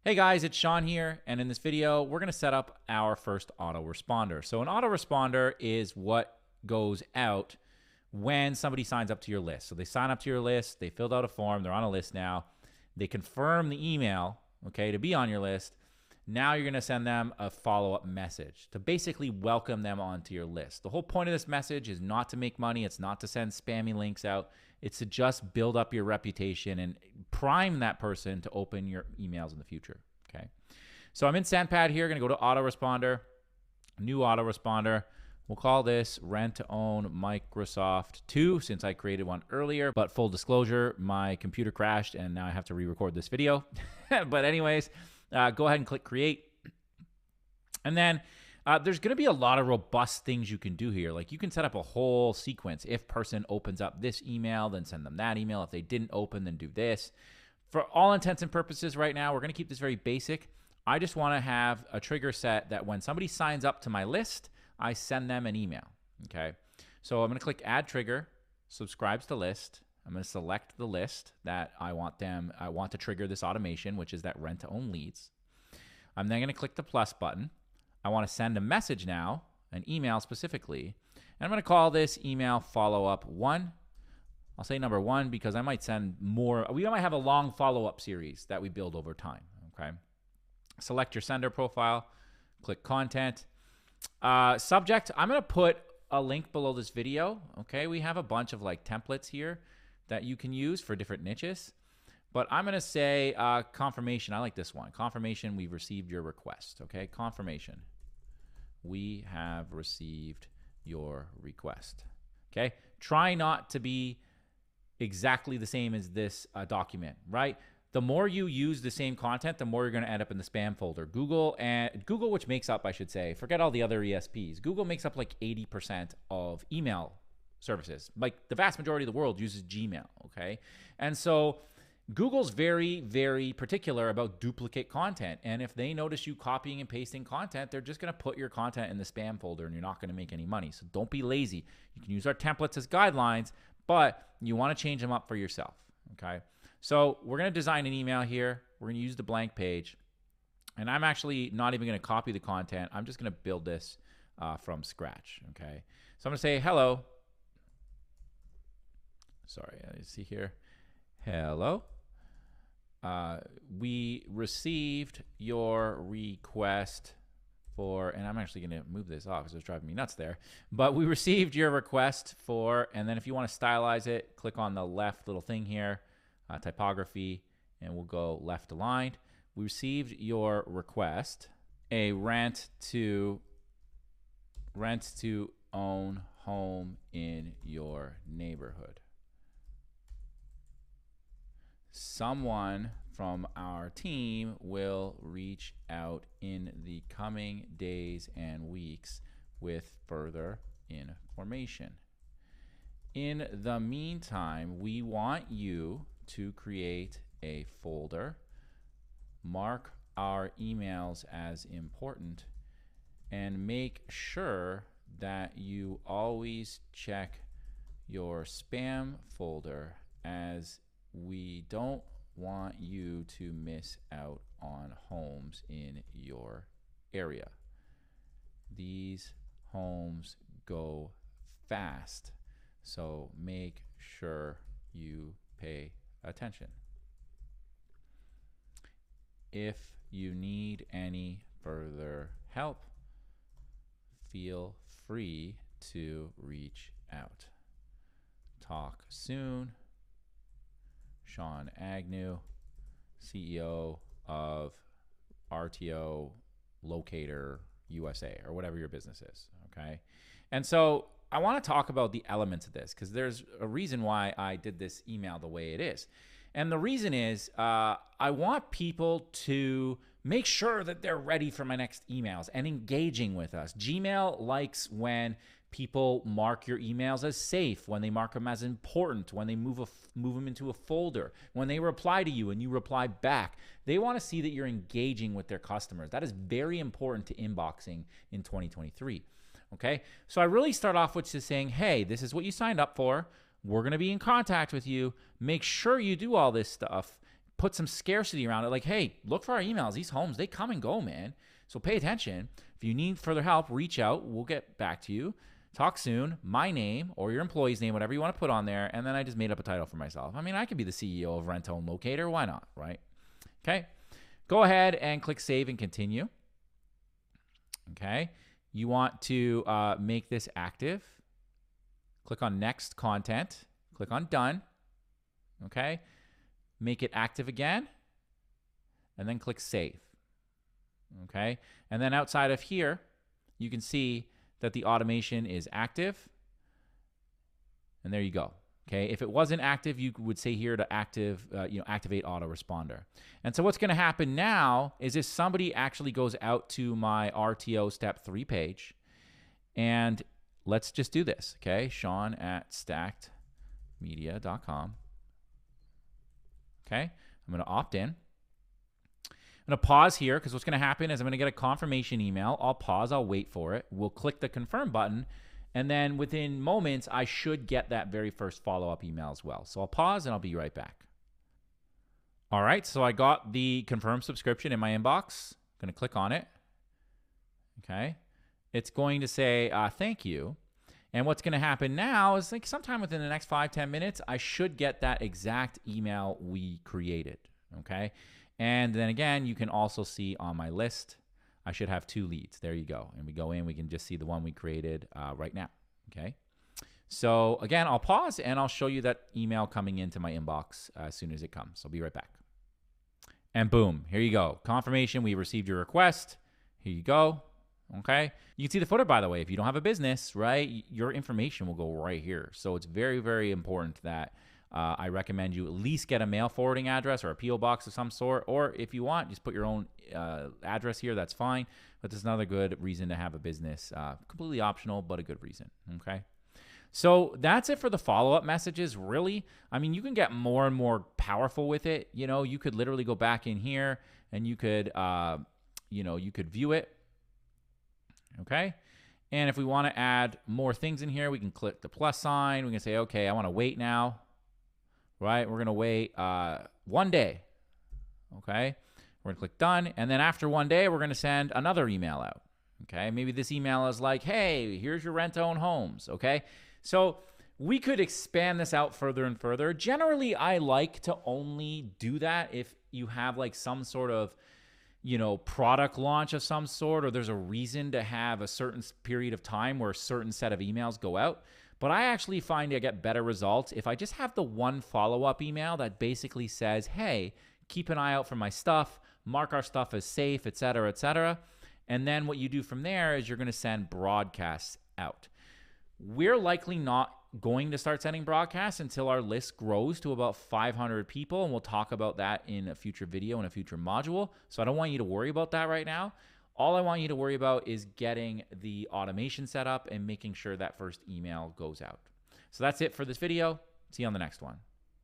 Hey guys, it's Sean here, and in this video, we're going to set up our first autoresponder. So an autoresponder is what goes out when somebody signs up to your list. So they sign up to your list, they filled out a form, they're on a list now, they confirm the email, okay, to be on your list. Now you're going to send them a follow-up message to basically welcome them onto your list. The whole point of this message is not to make money. It's not to send spammy links out. It's to just build up your reputation and prime that person to open your emails in the future, okay? So I'm in SendPad here. Going to go to autoresponder, new autoresponder. We'll call this Rent to Own Microsoft 2 since I created one earlier. But full disclosure, my computer crashed and now I have to re-record this video. But anyways, go ahead and click create. And then there's going to be a lot of robust things you can do here. Like you can set up a whole sequence. If person opens up this email, then send them that email. If they didn't open, then do this. For all intents and purposes right now, we're going to keep this very basic. I just want to have a trigger set that when somebody signs up to my list, I send them an email, okay? So I'm going to click add trigger, subscribes to list. I'm going to select the list that I want to trigger this automation, which is that rent to own leads. I'm then going to click the plus button. I want to send a message now, an email specifically, and I'm going to call this email follow-up 1. I'll say number 1 because I might send more. We might have a long follow-up series that we build over time, okay? Select your sender profile, click content. Subject, I'm going to put a link below this video, okay? We have a bunch of like templates here that you can use for different niches. But I'm going to say confirmation. I like this one. Confirmation, we've received your request, okay? Confirmation. We have received your request, okay? Try not to be exactly the same as this document, right? The more you use the same content, the more you're going to end up in the spam folder. Google, which makes up, I should say, forget all the other ESPs. Google makes up like 80% of email services. Like the vast majority of the world uses Gmail, okay? And so Google's very, very particular about duplicate content. And if they notice you copying and pasting content, they're just going to put your content in the spam folder and you're not going to make any money. So don't be lazy. You can use our templates as guidelines, but you want to change them up for yourself, okay? So we're going to design an email here. We're going to use the blank page. And I'm actually not even going to copy the content. I'm just going to build this from scratch, okay? So I'm going to say hello. Sorry, I see here. Hello. We received your request for, and I'm actually going to move this off because it was driving me nuts there, but we received your request for, and then if you want to stylize it, click on the left little thing here, typography, and we'll go left aligned. We received your request, a rent to own home in your neighborhood. Someone from our team will reach out in the coming days and weeks with further information. In the meantime, we want you to create a folder, mark our emails as important, and make sure that you always check your spam folder, as we don't want you to miss out on homes in your area. These homes go fast, so make sure you pay attention. If you need any further help, feel free to reach out. Talk soon. Sean Agnew, CEO of RTO Locator USA, or whatever your business is, okay? And so I want to talk about the elements of this because there's a reason why I did this email the way it is. And the reason is I want people to make sure that they're ready for my next emails and engaging with us. Gmail likes when people mark your emails as safe, when they mark them as important, when they move them into a folder, when they reply to you and you reply back. They want to see that you're engaging with their customers. That is very important to inboxing in 2023. Okay, so I really start off with just saying, hey, this is what you signed up for. We're going to be in contact with you. Make sure you do all this stuff. put some scarcity around it. Like, hey, look for our emails. These homes, they come and go, man. So pay attention. If you need further help, reach out. We'll get back to you. Talk soon. My name or your employee's name, whatever you want to put on there. And then I just made up a title for myself. I mean, I could be the CEO of Rent Own Locator. Why not, right? Okay. Go ahead and click save and continue. Okay. You want to make this active. Click on next content. Click on done. Okay. Make it active again. And then click save. Okay. And then outside of here, you can see that the automation is active. And there you go. Okay. If it wasn't active, you would say here to activate autoresponder. And so what's going to happen now is if somebody actually goes out to my RTO step 3 page, and let's just do this. Okay. Sean at stackedmedia.com. Okay. I'm going to opt in. I'm going to pause here because what's going to happen is I'm going to get a confirmation email. I'll pause. I'll wait for it. We'll click the confirm button. And then within moments, I should get that very first follow-up email as well. So I'll pause and I'll be right back. All right. So I got the confirmed subscription in my inbox. I'm going to click on it. Okay. It's going to say, thank you. And what's going to happen now is like sometime within the next 5-10 minutes, I should get that exact email we created. Okay. And then again, you can also see on my list, I should have 2 leads. There you go. And we go in, we can just see the one we created right now. Okay. So again, I'll pause and I'll show you that email coming into my inbox as soon as it comes. I'll be right back. And boom, here you go. Confirmation, we received your request. Here you go. Okay. You can see the footer, by the way. If you don't have a business, right, your information will go right here. So it's very, very important that I recommend you at least get a mail forwarding address or a P.O. box of some sort. Or if you want, just put your own address here. That's fine. But there's another good reason to have a business. Completely optional, but a good reason. Okay. So that's it for the follow-up messages, really. I mean, you can get more and more powerful with it. You know, you could literally go back in here and you could, you could view it. Okay. And if we want to add more things in here, we can click the plus sign. We can say, okay, I want to wait now. Right? We're going to wait 1 day. Okay. We're going to click done. And then after 1 day, we're going to send another email out. Okay. Maybe this email is like, hey, here's your rent-own homes. Okay. So we could expand this out further and further. Generally, I like to only do that if you have like some sort of, product launch of some sort, or there's a reason to have a certain period of time where a certain set of emails go out. But I actually find I get better results if I just have the one follow-up email that basically says, hey, keep an eye out for my stuff, mark our stuff as safe, et cetera, et cetera. And then what you do from there is you're going to send broadcasts out. We're likely not going to start sending broadcasts until our list grows to about 500 people, and we'll talk about that in a future video in a future module. So I don't want you to worry about that right now. All I want you to worry about is getting the automation set up and making sure that first email goes out. So that's it for this video. See you on the next one.